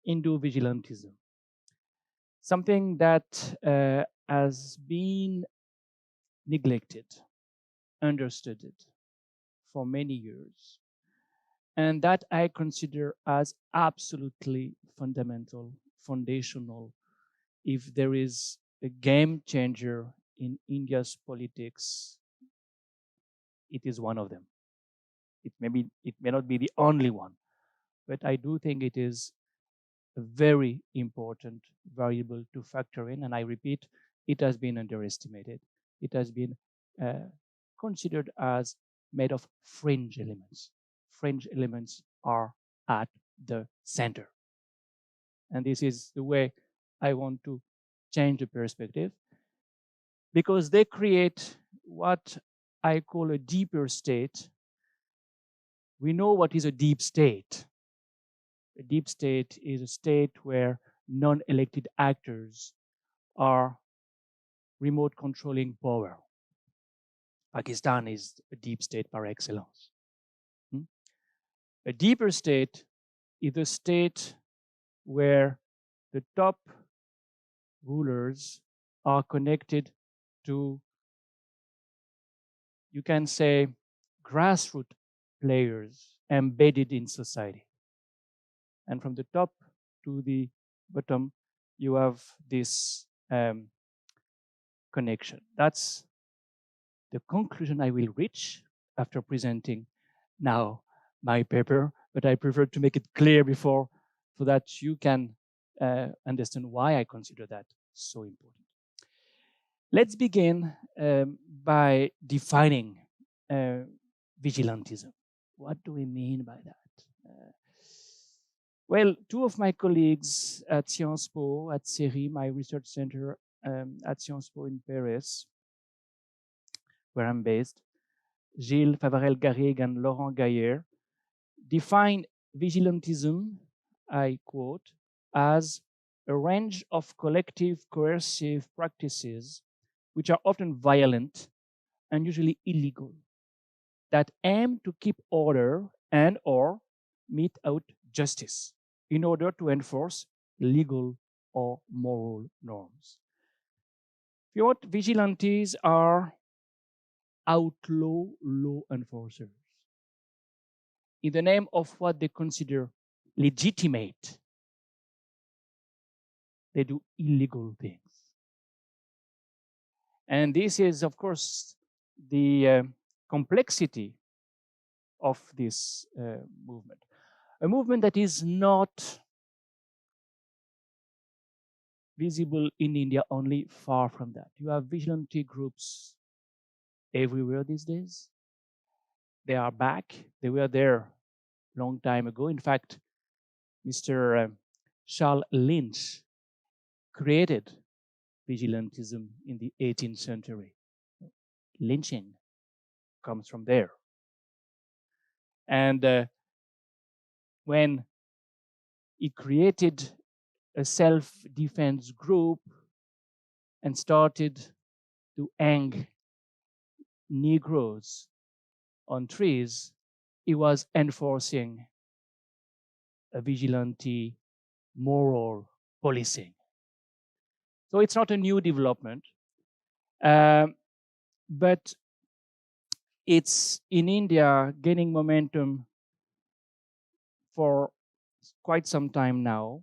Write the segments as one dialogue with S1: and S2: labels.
S1: Vigilantism, something that has been neglected, understudied for many years, and that I consider as absolutely fundamental, foundational. If there is a game changer in India's politics, it is one of them. It may not be the only one, but I do think it is a very important variable to factor in. And I repeat, it has been underestimated. It has been considered as made of fringe elements. Fringe elements are at the center. And this is the way I want to change the perspective, because they create what I call a deeper state. We know what is a deep state. A deep state is a state where non-elected actors are remote controlling power. Pakistan is a deep state par excellence. A deeper state is a state where the top rulers are connected to, you can say, grassroots players embedded in society. And from the top to the bottom, you have this connection. That's the conclusion I will reach after presenting now my paper, but I prefer to make it clear before so that you can understand why I consider that so important. Let's begin by defining vigilantism. What do we mean by that? Well, two of my colleagues at Sciences Po, at CERI, my research center at Sciences Po in Paris, where I'm based, Gilles Favarel-Garrigue and Laurent Gaillard, define vigilantism, I quote, as a range of collective coercive practices which are often violent and usually illegal, that aim to keep order and or mete out justice in order to enforce legal or moral norms. If you want, vigilantes are outlaw law enforcers in the name of what they consider legitimate. They do illegal things. And this is, of course, the complexity of this movement. A movement that is not visible in India only, far from that. You have vigilante groups everywhere these days. They are back. They were there a long time ago. In fact, Mr. Charles Lynch created vigilantism in the 18th century. Lynching comes from there. And when he created a self-defense group and started to hang Negroes on trees, he was enforcing a vigilante moral policing. So it's not a new development, but it's in India gaining momentum for quite some time now,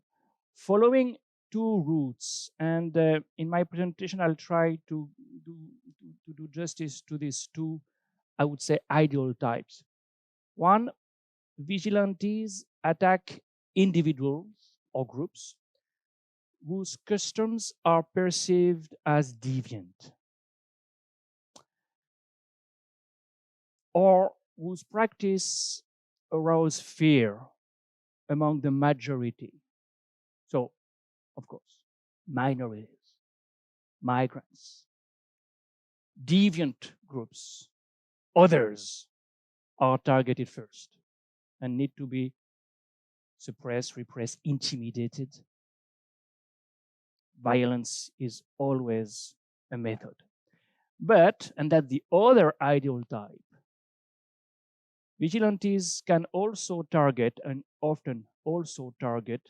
S1: following two routes. And in my presentation, I'll try to do justice to these two, I would say, ideal types. One, vigilantes attack individuals or groups whose customs are perceived as deviant, or whose practice arouse fear among the majority. So, of course, minorities, migrants, deviant groups, others are targeted first and need to be suppressed, repressed, intimidated. Violence is always a method. But, and that's the other ideal type, vigilantes can also target, and often also target,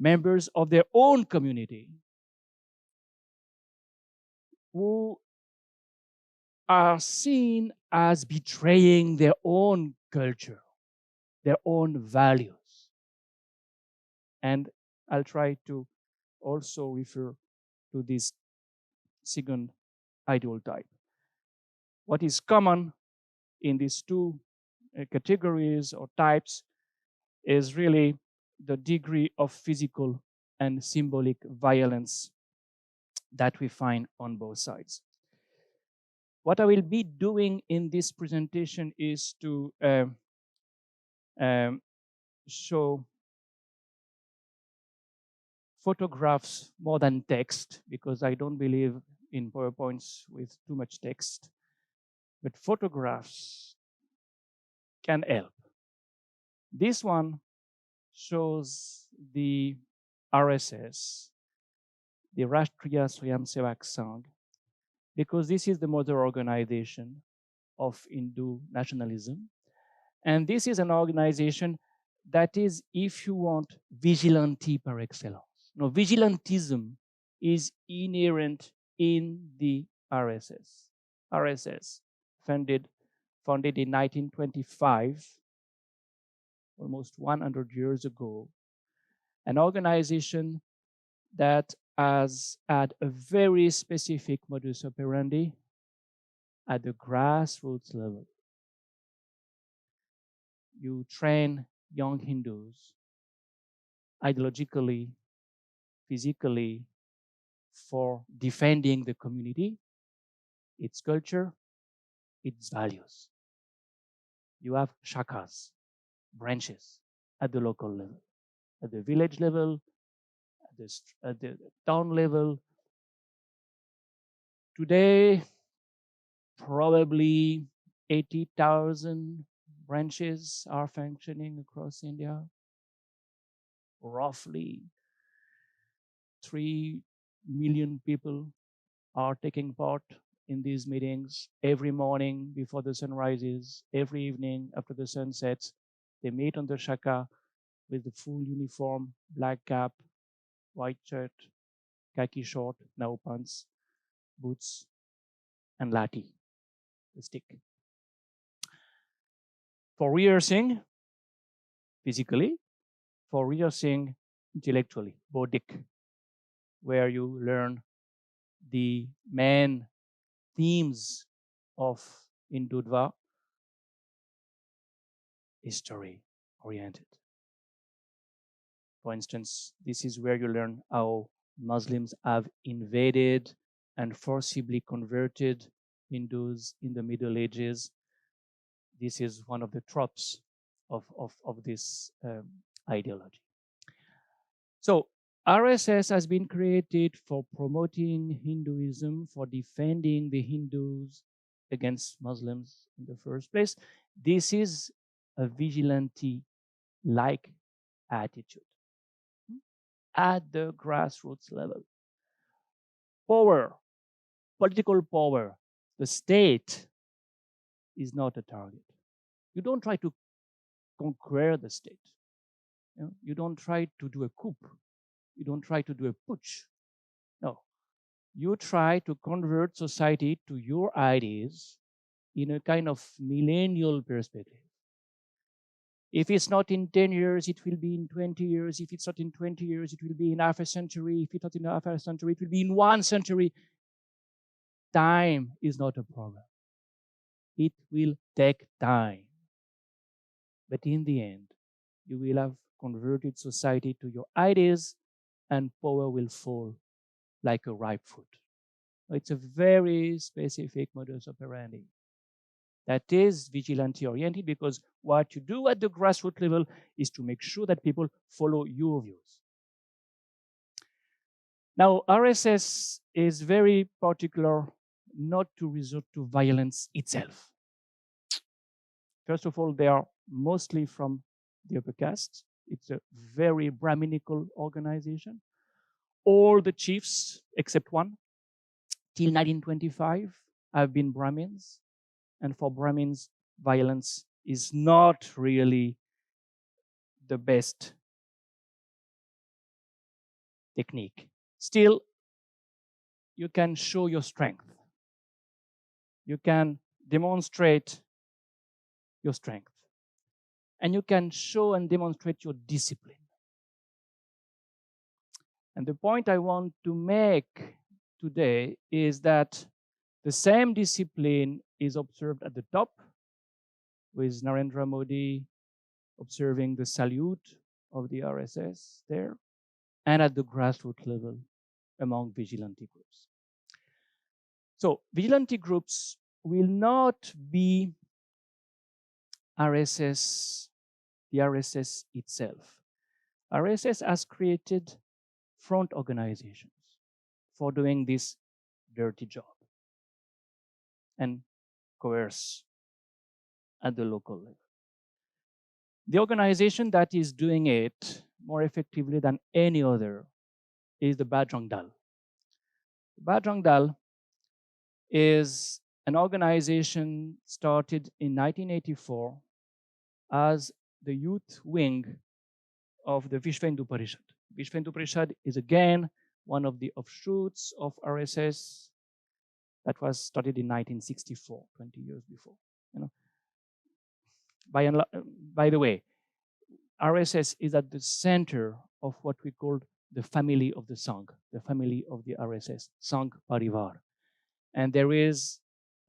S1: members of their own community who are seen as betraying their own culture, their own values. And I'll try to also refer to this second ideal type. What is common in these two categories or types is really the degree of physical and symbolic violence that we find on both sides. What I will be doing in this presentation is to show photographs more than text, because I don't believe in PowerPoints with too much text, but photographs can help. This one shows the RSS, the Rashtriya Swayamsevak Sangh, because this is the mother organization of Hindu nationalism. And this is an organization that is, if you want, vigilante par excellence. No, vigilantism is inherent in the RSS. RSS, founded in 1925, almost 100 years ago, an organization that has had a very specific modus operandi at the grassroots level. You train young Hindus ideologically, physically, for defending the community, its culture, its values. You have shakas, branches, at the local level, at the village level, at the town level. Today, probably 80,000 branches are functioning across India. Roughly 3 million people are taking part in these meetings every morning before the sun rises, every evening after the sun sets. They meet on the shaka with the full uniform, black cap, white shirt, khaki short, now pants, boots, and lati, the stick. For rehearsing physically, for rehearsing intellectually, bodhik, where you learn the main themes of Hindutva, history-oriented. For instance, this is where you learn how Muslims have invaded and forcibly converted Hindus in the Middle Ages. This is one of the tropes of this ideology. So RSS has been created for promoting Hinduism, for defending the Hindus against Muslims in the first place. This is a vigilante-like attitude at the grassroots level. Power, political power, the state is not a target. You don't try to conquer the state. You don't try to do a coup. You don't try to do a putsch. No. You try to convert society to your ideas in a kind of millennial perspective. If it's not in 10 years, it will be in 20 years. If it's not in 20 years, it will be in half a century. If it's not in half a century, it will be in 1 century. Time is not a problem. It will take time. But in the end, you will have converted society to your ideas, and power will fall like a ripe fruit. It's a very specific modus operandi that is vigilante-oriented, because what you do at the grassroots level is to make sure that people follow your views. Now, RSS is very particular not to resort to violence itself. First of all, they are mostly from the upper caste. It's a very Brahminical organization. All the chiefs, except one, till 1925, have been Brahmins. And for Brahmins, violence is not really the best technique. Still, you can show your strength. You can demonstrate your strength. And you can show and demonstrate your discipline. And the point I want to make today is that the same discipline is observed at the top, with Narendra Modi observing the salute of the RSS there, and at the grassroots level among vigilante groups. So vigilante groups will not be RSS, the RSS itself. RSS has created front organizations for doing this dirty job and coerce at the local level. The organization that is doing it more effectively than any other is the Bajrang Dal. Bajrang Dal is an organization started in 1984 as the youth wing of the Vishwa Hindu Parishad. Vishwa Hindu Parishad is again one of the offshoots of RSS that was started in 1964, 20 years before. You know, by the way, RSS is at the center of what we call the family of the Sangh, the family of the RSS, Sangh Parivar. And there is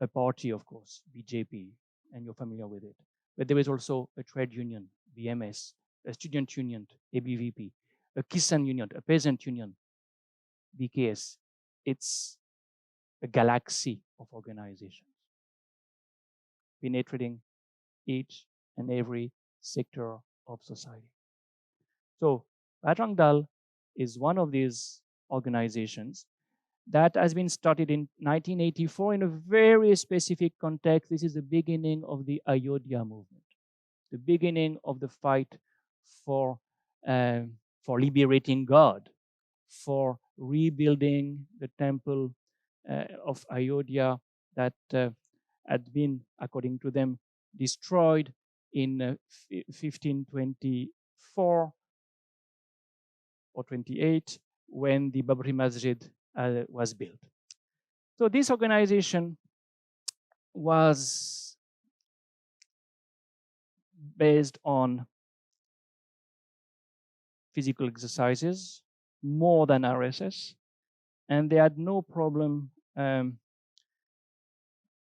S1: a party, of course, BJP, and you're familiar with it. But there is also a trade union, BMS, a student union, ABVP, a Kisan union, a peasant union, BKS. It's a galaxy of organizations penetrating each and every sector of society. So Bajrang Dal is one of these organizations that has been started in 1984 in a very specific context. This is the beginning of the Ayodhya movement, the beginning of the fight for liberating God, for rebuilding the temple of Ayodhya that had been, according to them, destroyed in 1524 or 28 when the Babri Masjid was built. So this organization was based on physical exercises more than RSS, and they had no problem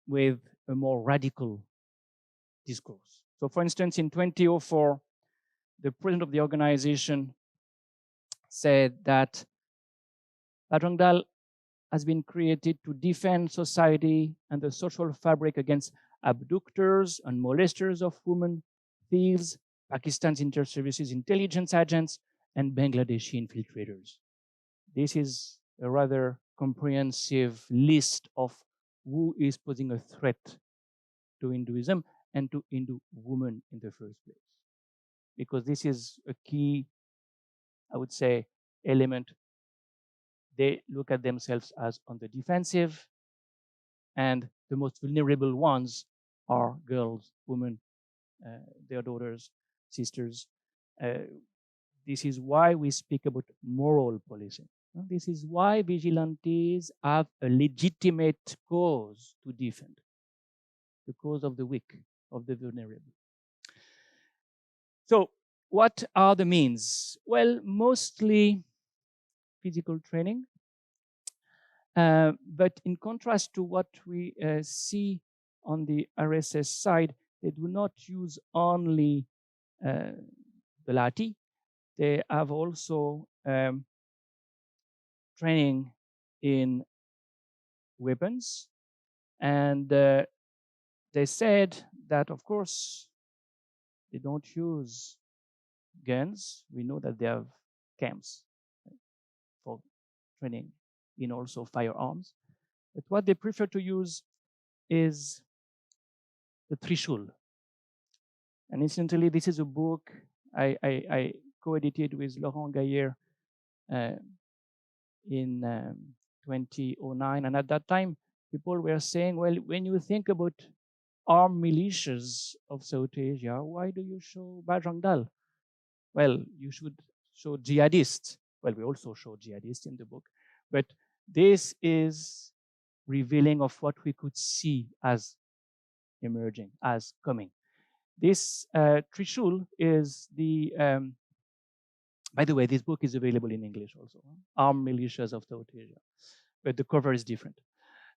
S1: with a more radical discourse. So for instance, in 2004, the president of the organization said that Bajrang Dal has been created to defend society and the social fabric against abductors and molesters of women, thieves, Pakistan's inter-services intelligence agents, and Bangladeshi infiltrators. This is a rather comprehensive list of who is posing a threat to Hinduism and to Hindu women in the first place. Because this is a key, I would say, element. They look at themselves as on the defensive, and the most vulnerable ones are girls, women, their daughters, sisters. This is why we speak about moral policing. This is why vigilantes have a legitimate cause to defend, the cause of the weak, of the vulnerable. So what are the means? Well, mostly physical training. But in contrast to what we see on the RSS side, they do not use only the lathi. They have also training in weapons. And they said that, of course, they don't use guns. We know that they have camps for training in also firearms. But what they prefer to use is the Trishul. And incidentally, this is a book I co-edited with Laurent Gaillard in 2009. And at that time, people were saying, well, when you think about armed militias of South Asia, why do you show Bajrang Dal? Well, you should show jihadists Well, we also show jihadists in the book, but this is revealing of what we could see as emerging, as coming. This Trishul is the, by the way, this book is available in English also, Armed Militias of South Asia, but the cover is different.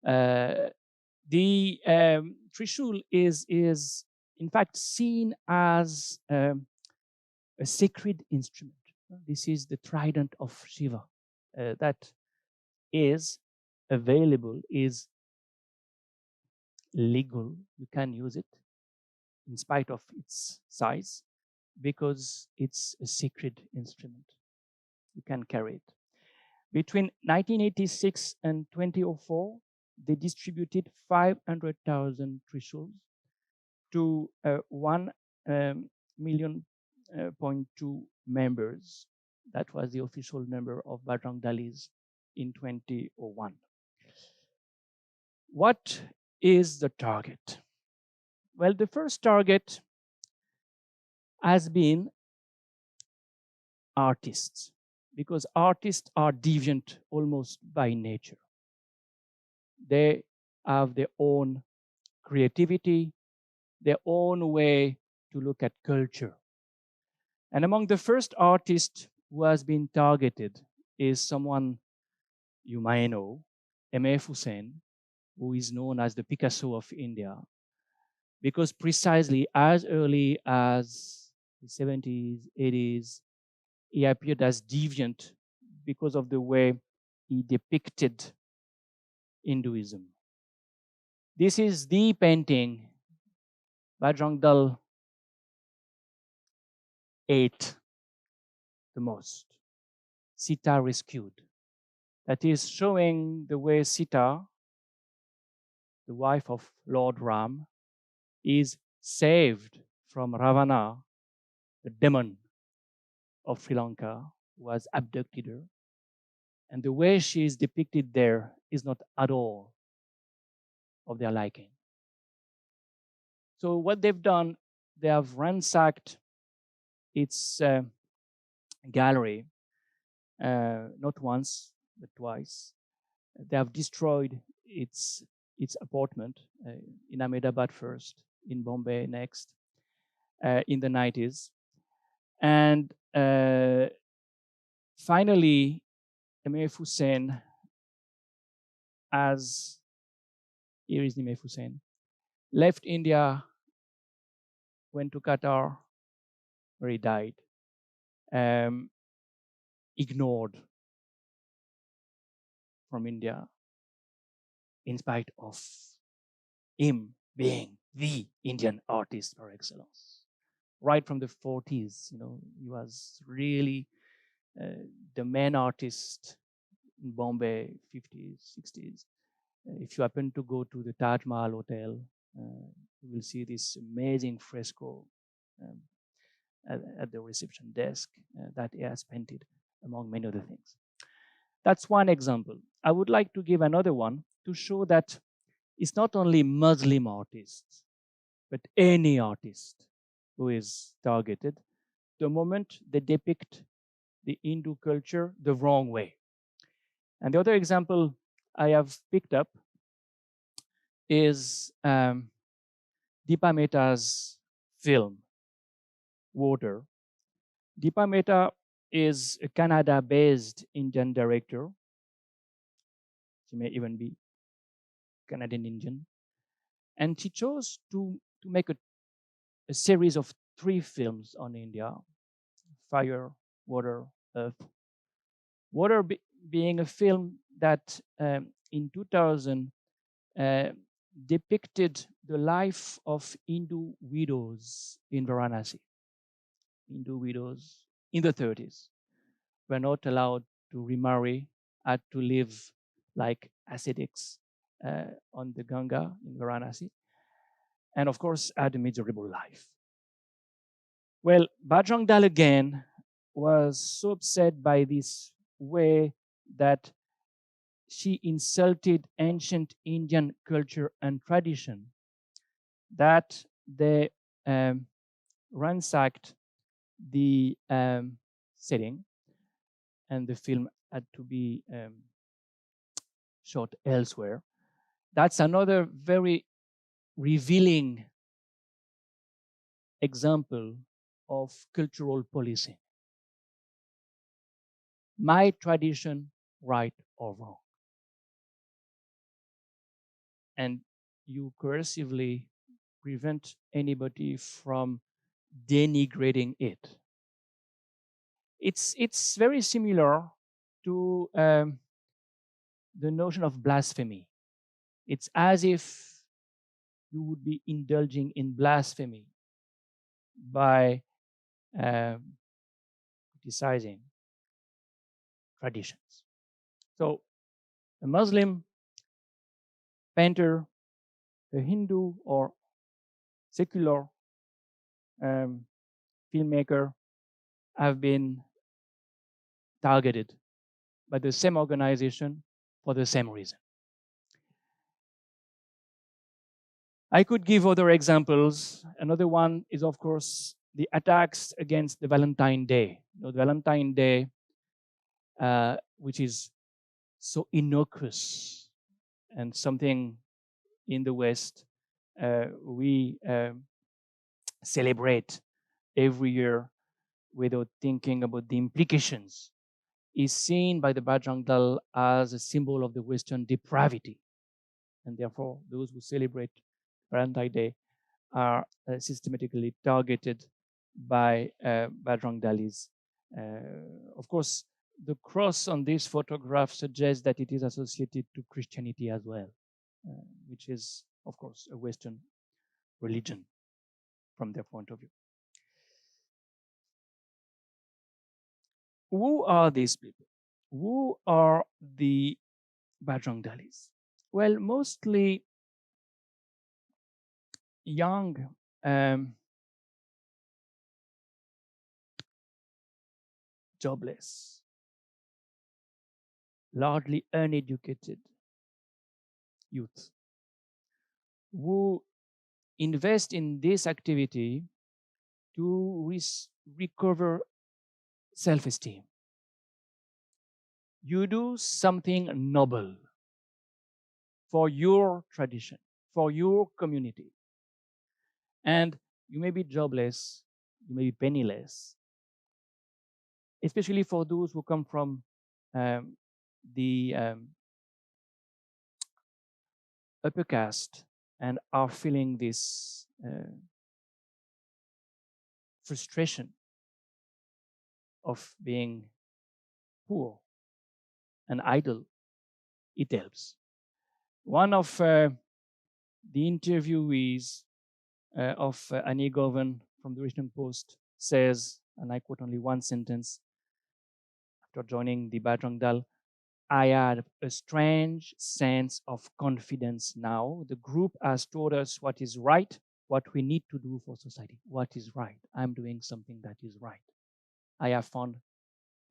S1: The Trishul is in fact seen as a sacred instrument. This is the trident of Shiva that is available, is legal. You can use it in spite of its size because it's a sacred instrument. You can carry it. Between 1986 and 2004, they distributed 500,000 Trishuls to 1.2 members. That was the official number of Bajrang Dalis in 2001. What is the target? Well, the first target has been artists, because artists are deviant almost by nature. They have their own creativity, their own way to look at culture. And among the first artists who has been targeted is someone you might know, M.F. Hussain, who is known as the Picasso of India, because precisely as early as the 70s, 80s, he appeared as deviant because of the way he depicted Hinduism. This is the painting Bajrang Dal ate the most, Sita Rescued. That is showing the way Sita, the wife of Lord Ram, is saved from Ravana, the demon of Sri Lanka, who has abducted her. And the way she is depicted there is not at all of their liking. So what they've done, they have ransacked its gallery, not once, but twice. They have destroyed its apartment in Ahmedabad first, in Bombay next, in the 90s. And finally, M.F. Hussain, as here is M.F. Hussain, left India, went to Qatar, where he died, ignored from India, in spite of him being the Indian artist par excellence. Right from the 40s, you know, he was really the main artist in Bombay, 50s, 60s. If you happen to go to the Taj Mahal Hotel, you will see this amazing fresco at the reception desk that he has painted, among many other things. That's one example. I would like to give another one to show that it's not only Muslim artists, but any artist who is targeted the moment they depict the Hindu culture the wrong way. And the other example I have picked up is Deepa Mehta's film, Water. Deepa Mehta is a Canada-based Indian director. She may even be Canadian Indian. And she chose to make a series of 3 films on India: Fire, Water, Earth. Water being a film that in 2000 depicted the life of Hindu widows in Varanasi. Hindu widows in the 30s were not allowed to remarry, had to live like ascetics on the Ganga in Varanasi, and of course had a miserable life. Well, Bajrang Dal again was so upset by this way that she insulted ancient Indian culture and tradition that they ransacked the setting and the film had to be shot elsewhere. That's another very revealing example of cultural policing. My tradition, right or wrong. And you coercively prevent anybody from denigrating it. It's very similar to the notion of blasphemy. It's as if you would be indulging in blasphemy by criticizing traditions. So a Muslim painter, a Hindu or secular filmmaker have been targeted by the same organization for the same reason. I could give other examples. Another one is, of course, the attacks against the Valentine's Day. The Valentine's Day, which is so innocuous and something in the West we celebrate every year without thinking about the implications, is seen by the Bajrang Dal as a symbol of the Western depravity. And therefore, those who celebrate Valentine's Day are systematically targeted by Bajrang Dalis. Of course, the cross on this photograph suggests that it is associated to Christianity as well, which is, of course, a Western religion from their point of view. Who are these people? Who are the Bajrang Dalis? Well, mostly young jobless, largely uneducated youth who invest in this activity to recover self-esteem. You do something noble for your tradition, for your community. And you may be jobless, you may be penniless, especially for those who come from the upper caste and are feeling this frustration of being poor and idle. It helps. One of the interviewees of Annie Govan from the Washington Post says, and I quote only one sentence, after joining the Bajrang Dal, I had a strange sense of confidence now. The group has told us what is right, what we need to do for society. What is right? I'm doing something that is right. I have found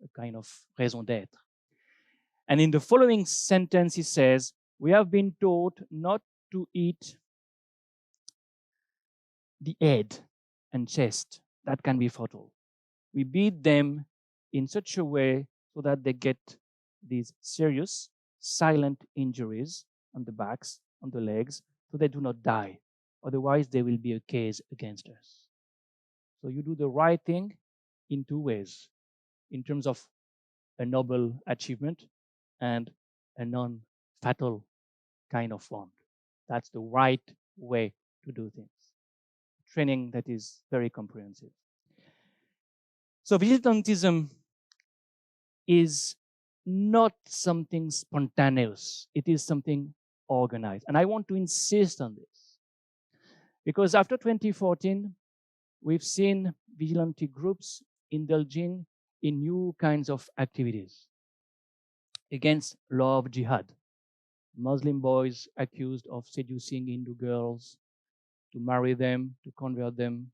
S1: a kind of raison d'être. And in the following sentence, he says, we have been taught not to eat the head and chest. That can be fatal. We beat them in such a way so that they get these serious, silent injuries on the backs, on the legs, so they do not die. Otherwise, there will be a case against us. So you do the right thing in two ways, in terms of a noble achievement and a non-fatal kind of wound. That's the right way to do things. Training that is very comprehensive. So vigilantism is not something spontaneous. It is something organized. And I want to insist on this. Because after 2014, we've seen vigilante groups indulging in new kinds of activities against law of jihad. Muslim boys accused of seducing Hindu girls to marry them, to convert them.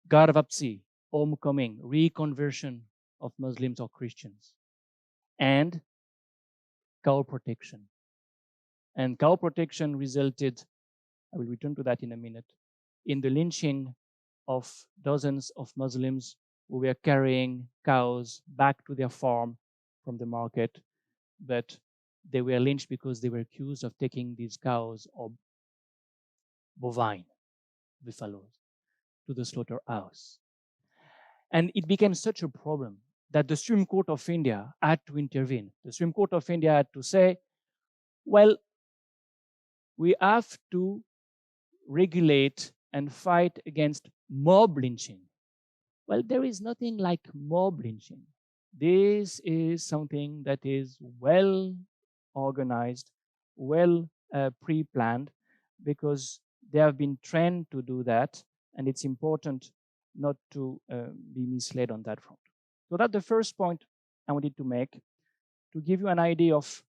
S1: Garvapsi, homecoming, reconversion of Muslims or Christians. And cow protection. And cow protection resulted, I will return to that in a minute, in the lynching of dozens of Muslims who were carrying cows back to their farm from the market, but they were lynched because they were accused of taking these cows or bovine buffaloes to the slaughterhouse. And it became such a problem that the Supreme Court of India had to intervene. The Supreme Court of India had to say, well, we have to regulate and fight against mob lynching. Well, there is nothing like mob lynching. This is something that is well organized, well pre-planned, because they have been trained to do that, and it's important not to be misled on that front. So that's the first point I wanted to make, to give you an idea of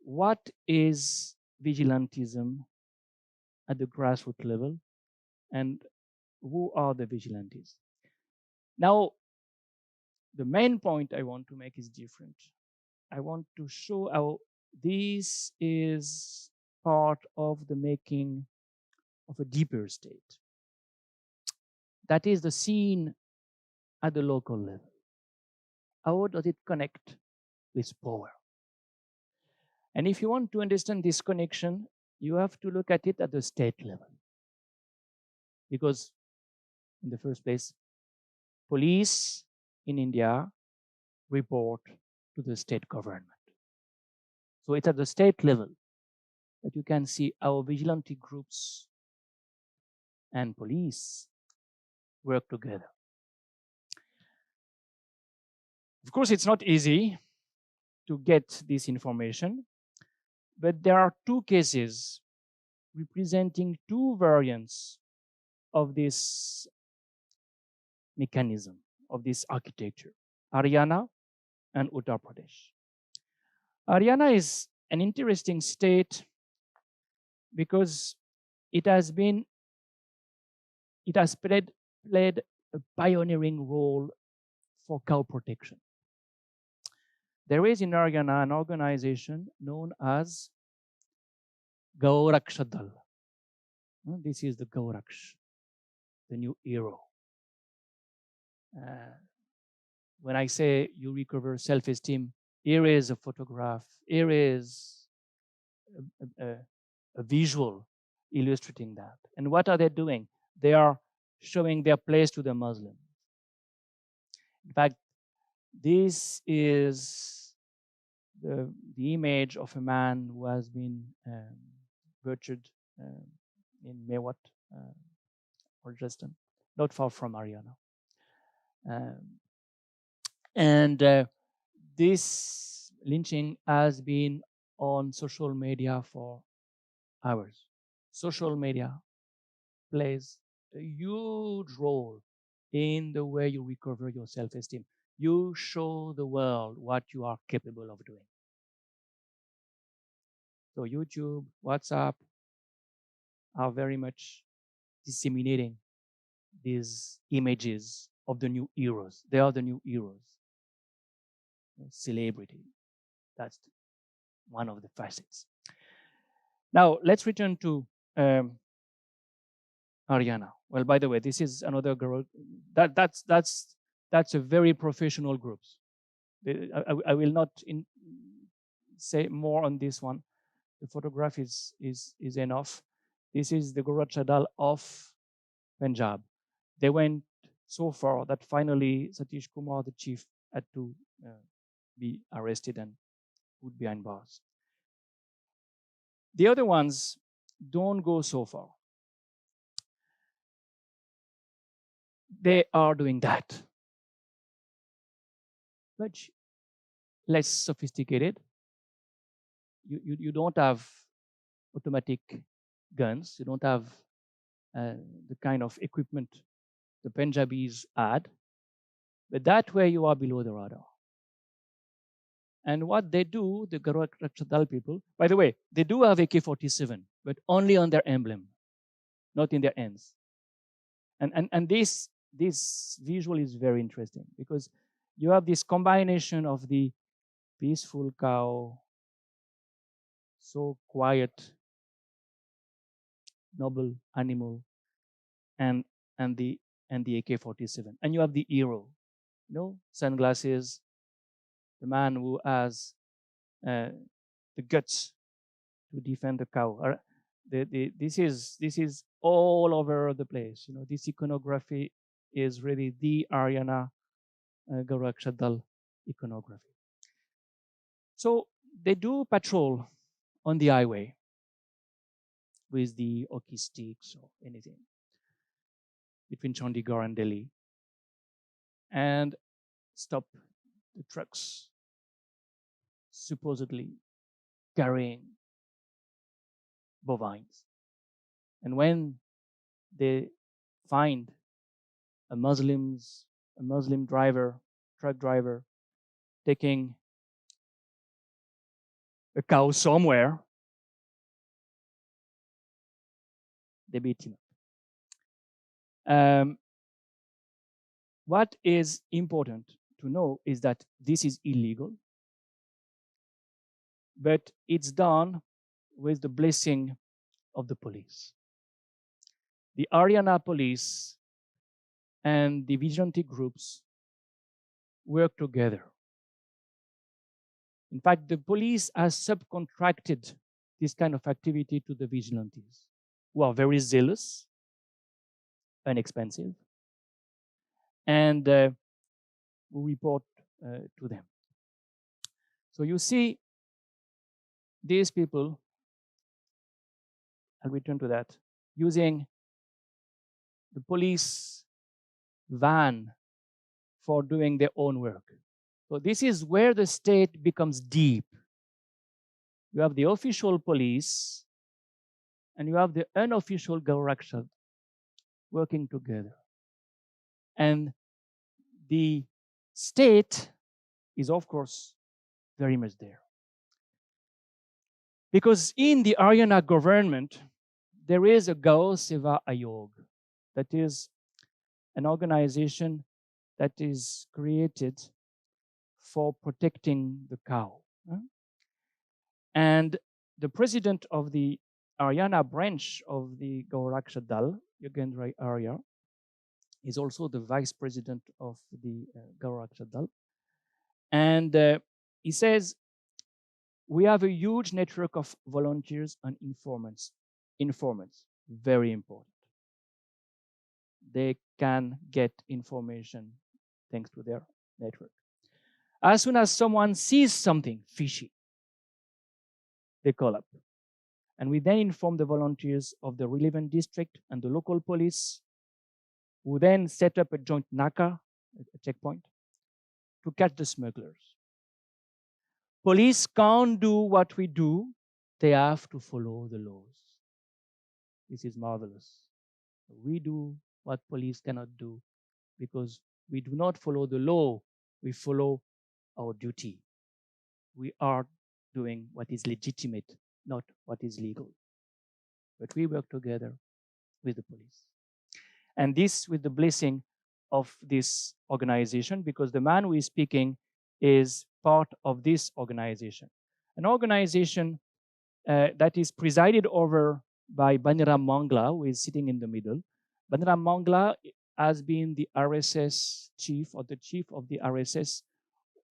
S1: what is vigilantism at the grassroots level and who are the vigilantes. Now, the main point I want to make is different. I want to show how this is part of the making of a deeper state. That is the scene at the local level. How does it connect with power? And if you want to understand this connection, you have to look at it at the state level. Because in the first place, police in India report to the state government. So it's at the state level that you can see how vigilante groups and police work together. Of course, it's not easy to get this information, but there are two cases representing two variants of this mechanism, of this architecture, Haryana and Uttar Pradesh. Haryana is an interesting state because it has played a pioneering role for cow protection. There is in Haryana an organization known as Gauraksh Dal. This is the Gauraksh, the new hero. When I say you recover self-esteem, here is a photograph, here is a visual illustrating that. And what are they doing? They are showing their place to the Muslims. In fact, this is the image of a man who has been butchered in Mewat or Rajasthan, not far from Haryana. This lynching has been on social media for hours. Social media plays a huge role in the way you recover your self-esteem. You show the world what you are capable of doing. So YouTube, WhatsApp are very much disseminating these images of the new heroes. They are the new heroes. Celebrity. That's one of the facets. Now, let's return to Haryana. Well, by the way, this is another girl. That's a very professional group. I will not say more on this one. The photograph is enough. This is the Gauraksh Dal of Punjab. They went so far that finally Satish Kumar, the chief, had to be arrested and put behind bars. The other ones don't go so far. They are doing that, much less sophisticated. You don't have automatic guns. You don't have the kind of equipment the Punjabis had. But that way you are below the radar. And what they do, the Gauraksh Dal people, by the way, they do have AK-47, but only on their emblem, not in their hands. And this visual is very interesting because you have this combination of the peaceful cow, so quiet, noble animal, and the and the AK-47. And you have the hero, sunglasses, the man who has the guts to defend the cow. This is all over the place. This iconography is really the Haryana Goraksha Dal iconography. So they do patrol on the highway with the hockey sticks or anything between Chandigarh and Delhi, and stop the trucks supposedly carrying bovines. And when they find a Muslim truck driver, taking a cow somewhere, they beat him up. What is important to know is that this is illegal, but it's done with the blessing of the police. The Haryana police and the vigilante groups work together. In fact, the police has subcontracted this kind of activity to the vigilantes, who are very zealous, inexpensive, and we report to them. So you see, these people, I'll return to that, using the police van for doing their own work. So this is where the state becomes deep. You have the official police and you have the unofficial Goraksha working together. And the state is, of course, very much there. Because in the Haryana government, there is a Gau Seva Ayog, that is an organization that is created for protecting the cow. And the president of the Haryana branch of the Goraksha Dal, Yogendra Arya, is also the vice president of the Goraksha Dal. And he says, we have a huge network of volunteers and informants. Informants, very important. They can get information thanks to their network. As soon as someone sees something fishy, they call up. And we then inform the volunteers of the relevant district and the local police, who then set up a joint Naka, a checkpoint, to catch the smugglers. Police can't do what we do. They have to follow the laws. This is marvelous. We do what police cannot do because we do not follow the law. We follow our duty. We are doing what is legitimate, not what is legal. But we work together with the police. And this with the blessing of this organization, because the man who is speaking is part of this organization. An organization that is presided over by Baniram Mangla, who is sitting in the middle. Baniram Mangla has been the RSS chief, or the chief of the RSS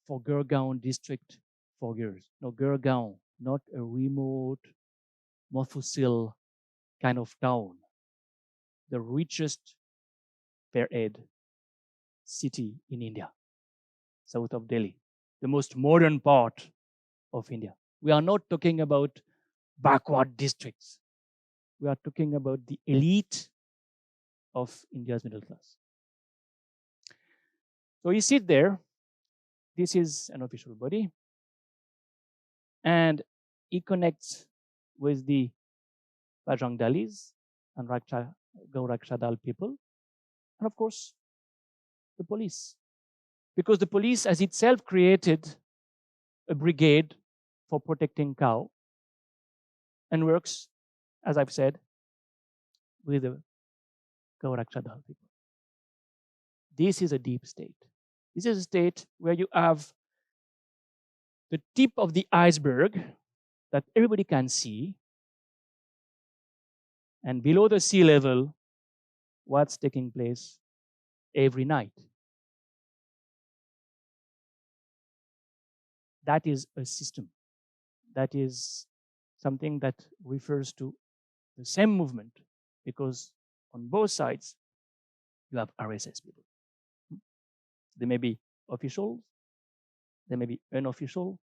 S1: for Gurgaon district for years. No, Gurgaon, not a remote Mofussil kind of town. The richest per head city in India, south of Delhi, the most modern part of India. We are not talking about backward districts. We are talking about the elite of India's middle class. So you sit there. This is an official body. And he connects with the Bajrang Dalis and Goraksha Dal people. And of course, the police. Because the police has itself created a brigade for protecting cow and works, as I've said, with the Goraksha Dal people. This is a deep state. This is a state where you have the tip of the iceberg that everybody can see, and below the sea level, what's taking place every night. That is a system. That is something that refers to the same movement, because on both sides, you have RSS people. They may be officials, they may be unofficial,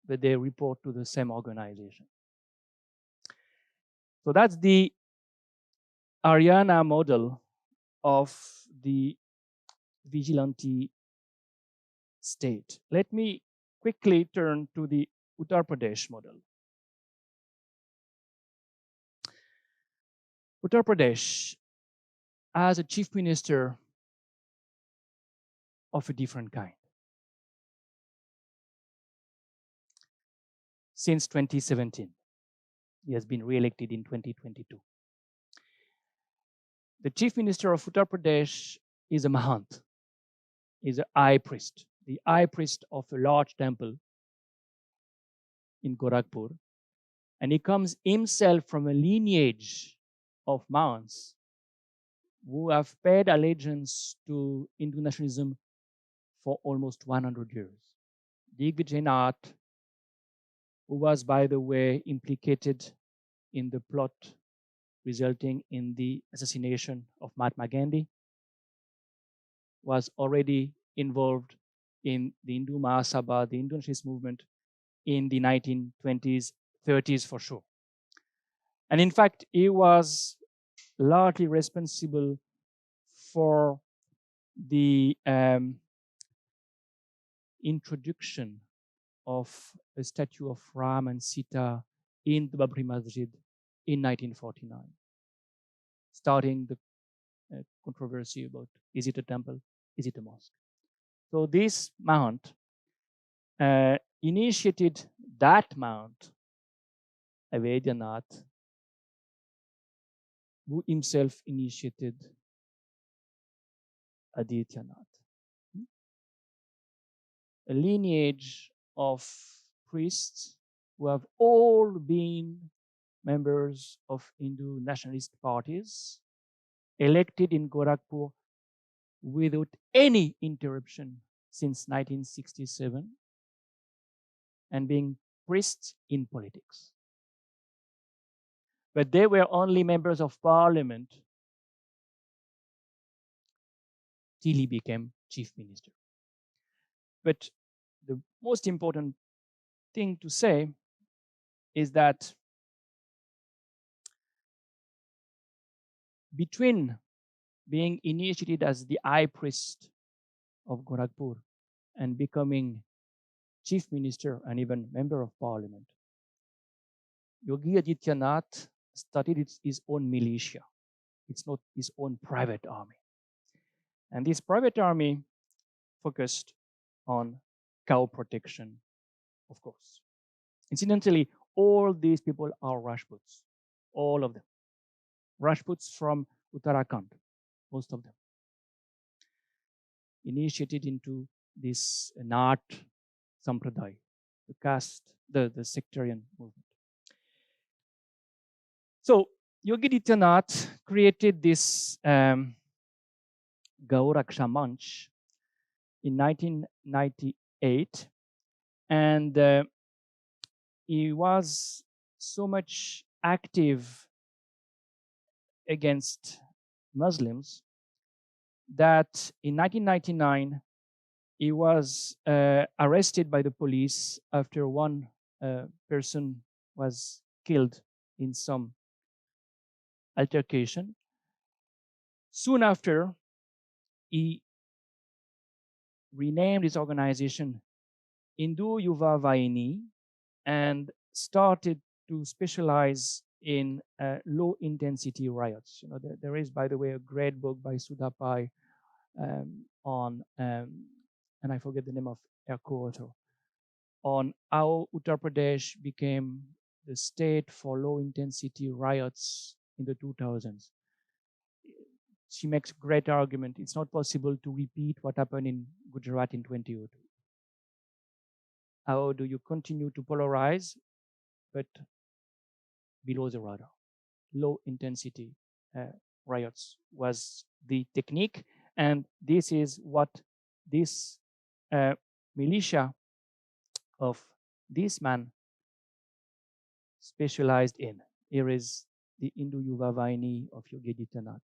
S1: but they report to the same organization. So that's the Ariana model of the vigilante state. Let me quickly turn to the Uttar Pradesh model. Uttar Pradesh has a chief minister of a different kind. Since 2017, he has been re-elected in 2022. The chief minister of Uttar Pradesh is a Mahant, is a high priest, the high priest of a large temple in Gorakhpur. And he comes himself from a lineage of Mahants who have paid allegiance to Hindu nationalism for almost 100 years. Digvijay, who was, by the way, implicated in the plot resulting in the assassination of Mahatma Gandhi, was already involved in the Hindu Mahasabha, the Hindu nationalist movement in the 1920s, 30s for sure. And in fact, he was largely responsible for the introduction of a statue of Ram and Sita in the Babri Masjid in 1949, starting the controversy about, is it a temple, is it a mosque? So this Mahant initiated that Mahant, Avedianath, who himself initiated Adityanath. A lineage of priests who have all been members of Hindu nationalist parties, elected in Gorakhpur without any interruption since 1967, and being priests in politics. But they were only members of parliament till he became chief minister. But the most important thing to say is that between being initiated as the high priest of Gorakhpur and becoming chief minister and even member of parliament, Yogi Adityanath started his own militia. It's not his own private army. And this private army focused on cow protection, of course. Incidentally, all these people are Rajputs, all of them. Rajputs from Uttarakhand, most of them. Initiated into this Nat Sampradaya, the caste, the sectarian movement. So Yogi Adityanath created this Gauraksha Manch in 1998, and he was so much active against Muslims that in 1999 he was arrested by the police after one person was killed in some altercation. Soon after, he renamed his organization Hindu Yuva Vahini and started to specialize in low-intensity riots. You know, there is, by the way, a great book by Sudha Pai on, and I forget the name of her co-author, on how Uttar Pradesh became the state for low-intensity riots in the 2000s. She makes great argument. It's not possible to repeat what happened in Gujarat in 2002. How do you continue to polarize, but below the radar? Low intensity riots was the technique, And this is what this militia of this man specialized in. Here is the Hindu Yuva Vaini of Yogaditanath.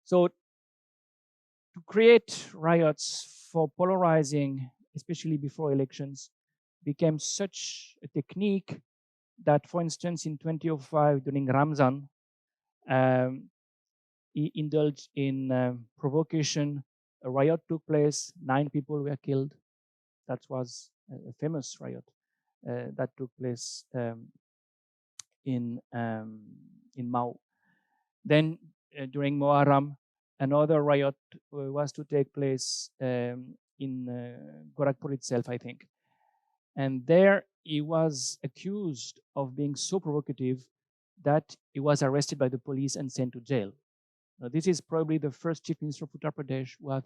S1: So to create riots for polarizing, especially before elections, became such a technique that, for instance, in 2005, during Ramzan, he indulged in provocation. A riot took place, 9 people were killed. That was a famous riot that took place in Mao. Then during Muharram, another riot was to take place in Gorakhpur itself, I think. And there he was accused of being so provocative that he was arrested by the police and sent to jail. Now, this is probably the first chief minister of Uttar Pradesh who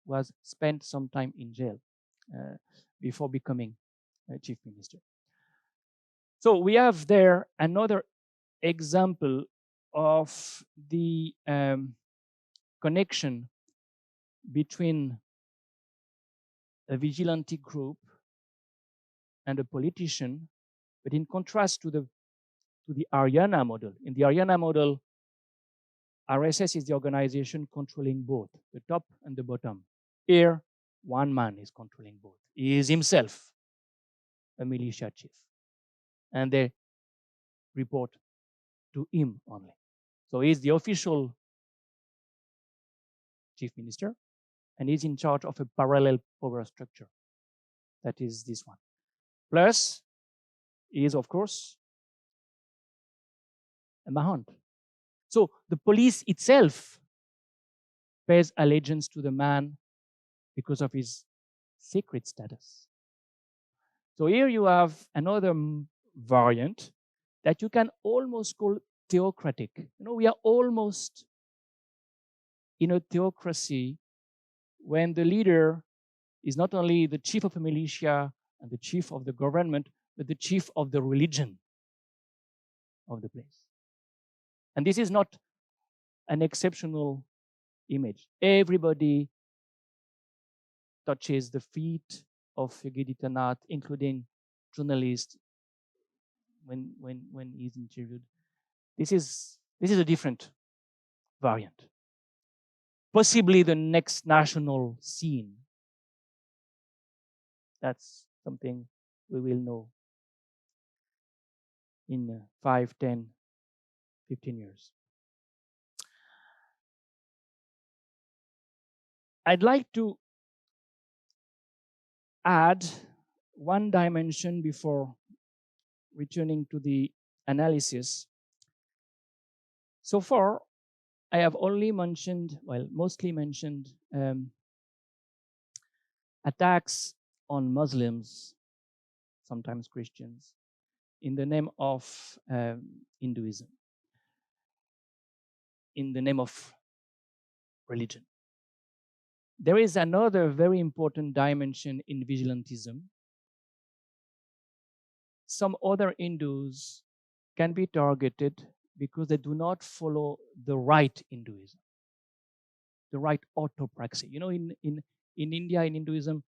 S1: was spent some time in jail before becoming chief minister. So we have there another example of the connection between a vigilante group and a politician, but in contrast to the Haryana model. In the Haryana model, RSS is the organization controlling both the top and the bottom. Here, one man is controlling both. He is himself a militia chief, and they report to him only. So he is the official chief minister, and he's in charge of a parallel power structure. That is this one. Plus, he is, of course, a Mahant. So the police itself pays allegiance to the man because of his secret status. So here you have another variant that you can almost call theocratic. You know, we are almost in a theocracy when the leader is not only the chief of a militia and the chief of the government, but the chief of the religion of the place. And this is not an exceptional image. Everybody touches the feet of Yogaditanath, including journalists when he's interviewed. This is a different variant. Possibly the next national scene. That's something we will know in 5, 10, 15 years. I'd like to add one dimension before returning to the analysis. So far, I have only mentioned, well, mostly mentioned attacks on Muslims, sometimes Christians, in the name of Hinduism, in the name of religion. There is another very important dimension in vigilantism. Some other Hindus can be targeted because they do not follow the right Hinduism, the right orthopraxy. You know, in India, in Hinduism,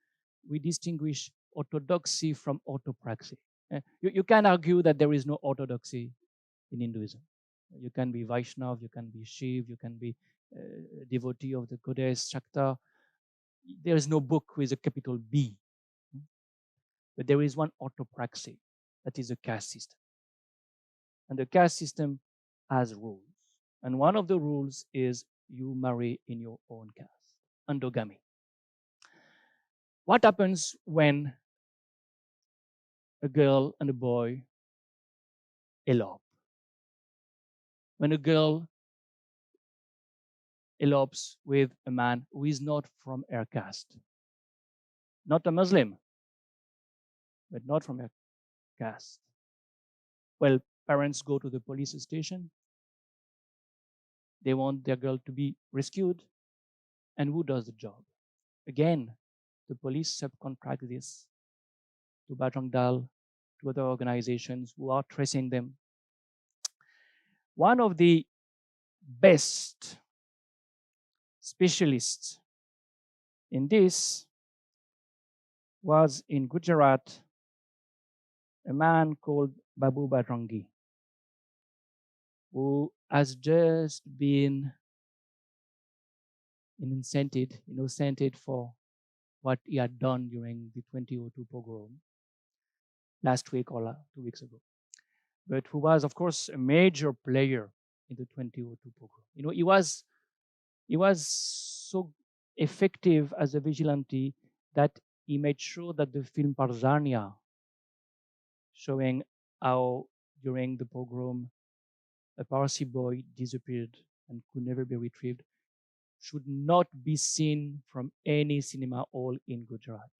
S1: we distinguish orthodoxy from orthopraxy. You can argue that there is no orthodoxy in Hinduism. You can be Vaishnav, you can be Shiv, you can be devotee of the goddess Shakta. There is no book with a capital B. But there is one orthopraxy, that is a caste system. And the caste system has rules. And one of the rules is you marry in your own caste, endogamy. What happens when a girl and a boy elope? When a girl elopes with a man who is not from her caste, not a Muslim, but not from her caste. Well, parents go to the police station. They want their girl to be rescued. And who does the job? Again, the police subcontract this to Bajrang Dal, to other organizations who are tracing them. One of the best specialist in this was in Gujarat, a man called Babu Badrangi, who has just been innocented for what he had done during the 2002 pogrom last week or 2 weeks ago, but who was, of course, a major player in the 2002 pogrom. He was so effective as a vigilante that he made sure that the film Parzania, showing how during the pogrom a Parsi boy disappeared and could never be retrieved, should not be seen from any cinema hall in Gujarat.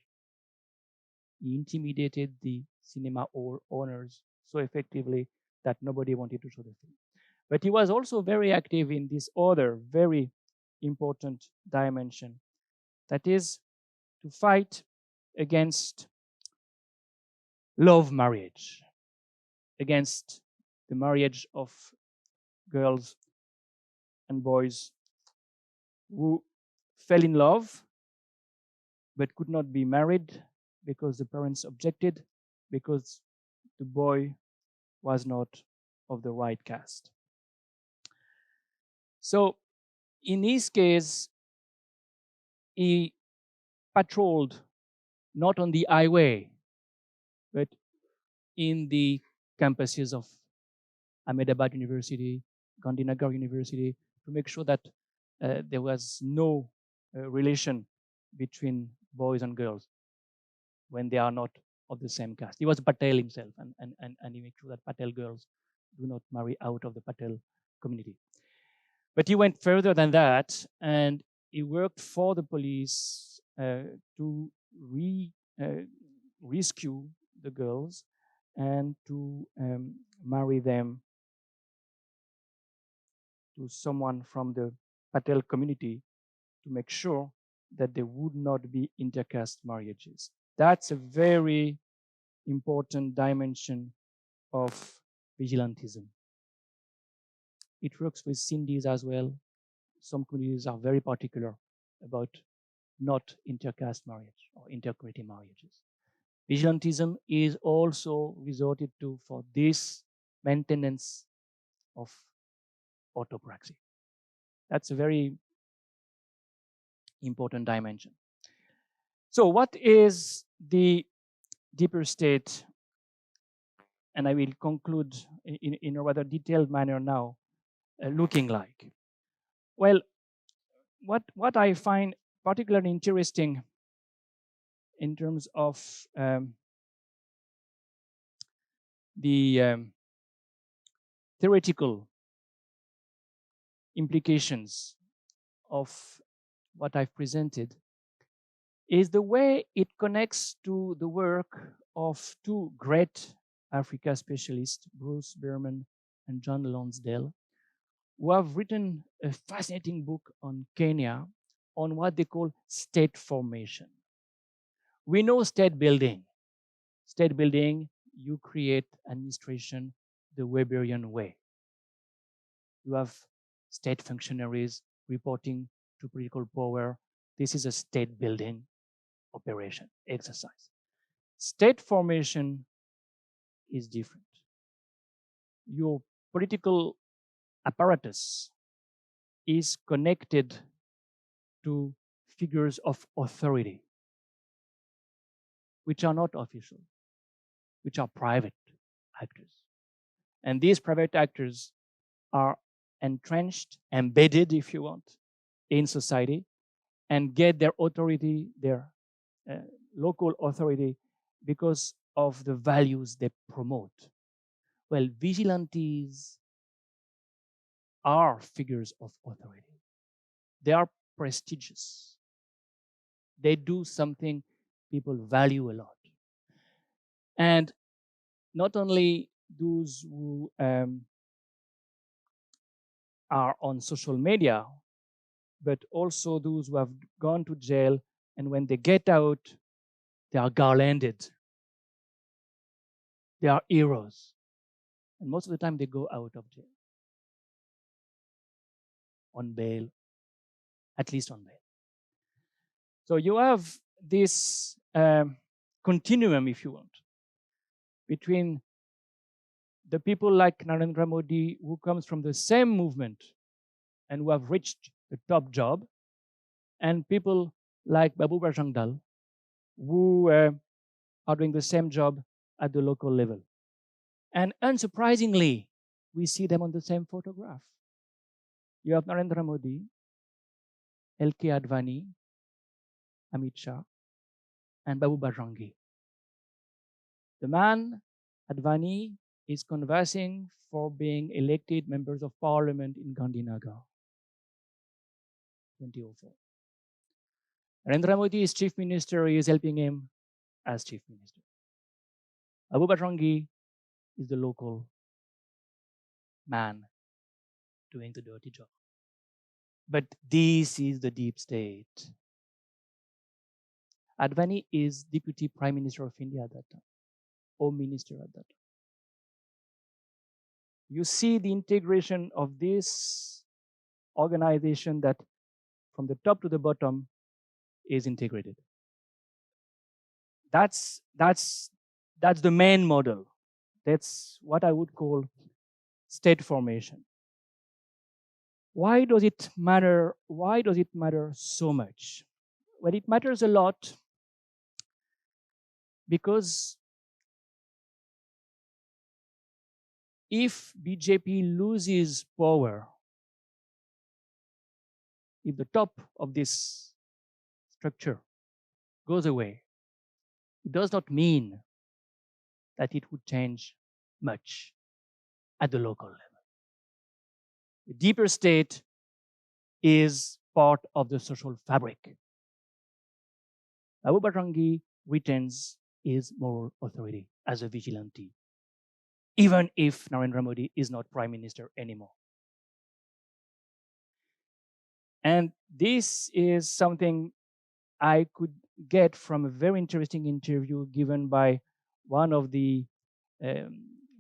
S1: He intimidated the cinema hall owners so effectively that nobody wanted to show the film. But he was also very active in this other very important dimension, that is to fight against love marriage, against the marriage of girls and boys who fell in love but could not be married because the parents objected, because the boy was not of the right caste. So in his case, he patrolled not on the highway, but in the campuses of Ahmedabad University, Gandhinagar University, to make sure that there was no relation between boys and girls when they are not of the same caste. He was Patel himself, and he made sure that Patel girls do not marry out of the Patel community. But he went further than that, and he worked for the police to rescue the girls and to marry them to someone from the Patel community to make sure that there would not be intercaste marriages. That's a very important dimension of vigilantism. It works with Sindhis as well. Some communities are very particular about not intercaste marriage or intercommunity marriages. Vigilantism is also resorted to for this maintenance of orthopraxy. That's a very important dimension. So what is the deeper state? And I will conclude in a rather detailed manner now, looking like. Well, what I find particularly interesting in terms of the theoretical implications of what I've presented is the way it connects to the work of two great Africa specialists, Bruce Berman and John Lonsdale, who have written a fascinating book on Kenya on what they call state formation. We know state building. State building, you create administration the Weberian way. You have state functionaries reporting to political power. This is a state building operation, exercise. State formation is different. Your political apparatus is connected to figures of authority, which are not official, which are private actors. And these private actors are entrenched, embedded, if you want, in society and get their authority, their local authority, because of the values they promote. Well, vigilantes are figures of authority. They are prestigious. They do something people value a lot. And not only those who are on social media, but also those who have gone to jail, and when they get out, they are garlanded. They are heroes. And most of the time they go out of jail on bail at least on bail. So you have this continuum, if you want, between the people like Narendra Modi, who comes from the same movement and who have reached the top job, and people like Babu Bajangdal, who are doing the same job at the local level. And unsurprisingly, we see them on the same photograph. You have Narendra Modi, LK Advani, Amit Shah, and Babu Bajrangi. The man, Advani, is conversing for being elected members of parliament in Gandhinagar, 2004. Narendra Modi is chief minister, he is helping him as chief minister. Babu Bajrangi is the local man doing the dirty job. But this is the deep state. Advani is Deputy Prime Minister of India at that time, Home Minister at that time. You see the integration of this organization that from the top to the bottom is integrated. That's the main model. That's what I would call state formation. Why does it matter? Why does it matter so much? Well, it matters a lot because if BJP loses power, if the top of this structure goes away, it does not mean that it would change much at the local level. The deeper state is part of the social fabric. Babu Bajrangi retains his moral authority as a vigilante, even if Narendra Modi is not prime minister anymore. And this is something I could get from a very interesting interview given by one of the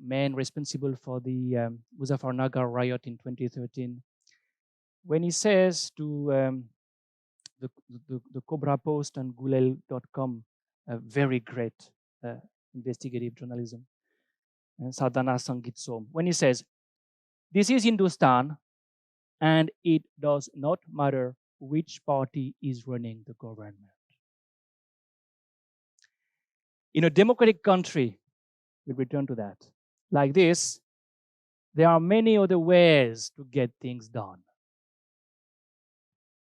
S1: men responsible for the Muzaffarnagar riot in 2013, when he says to the Cobra Post and Gulel.com, very great investigative journalism, and Sadhana Sangeet Som, when he says, this is Hindustan and it does not matter which party is running the government. In a democratic country, we'll return to that, like this, there are many other ways to get things done.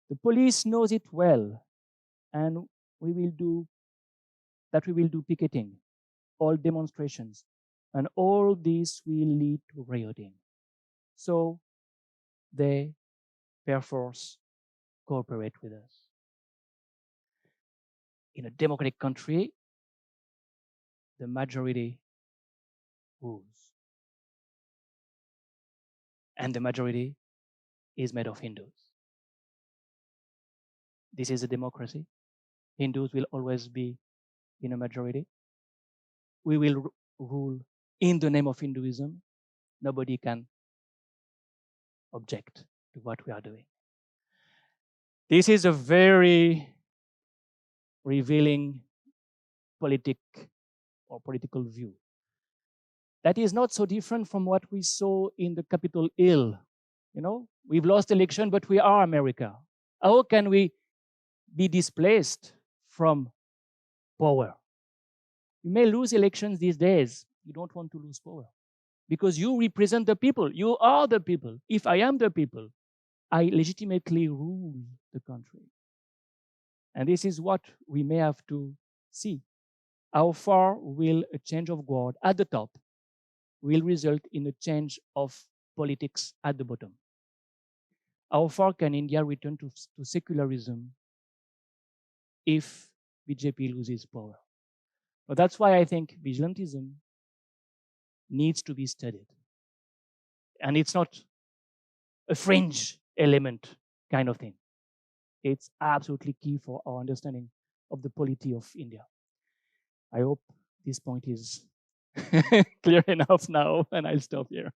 S1: The police knows it well, and we will do picketing, all demonstrations, and all this will lead to rioting. So they, perforce, cooperate with us. In a democratic country, the majority rules. And the majority is made of Hindus. This is a democracy. Hindus will always be in a majority. We will rule in the name of Hinduism. Nobody can object to what we are doing. This is a very revealing political view. That is not so different from what we saw in the Capitol Hill. You know, we've lost election, but we are America. How can we be displaced from power? You may lose elections these days. You don't want to lose power because you represent the people. You are the people. If I am the people, I legitimately rule the country. And this is what we may have to see. How far will a change of guard at the top will result in a change of politics at the bottom? How far can India return to secularism if BJP loses power? But that's why I think vigilantism needs to be studied. And it's not a fringe element kind of thing. It's absolutely key for our understanding of the polity of India. I hope this point is clear enough now, and I'll stop here.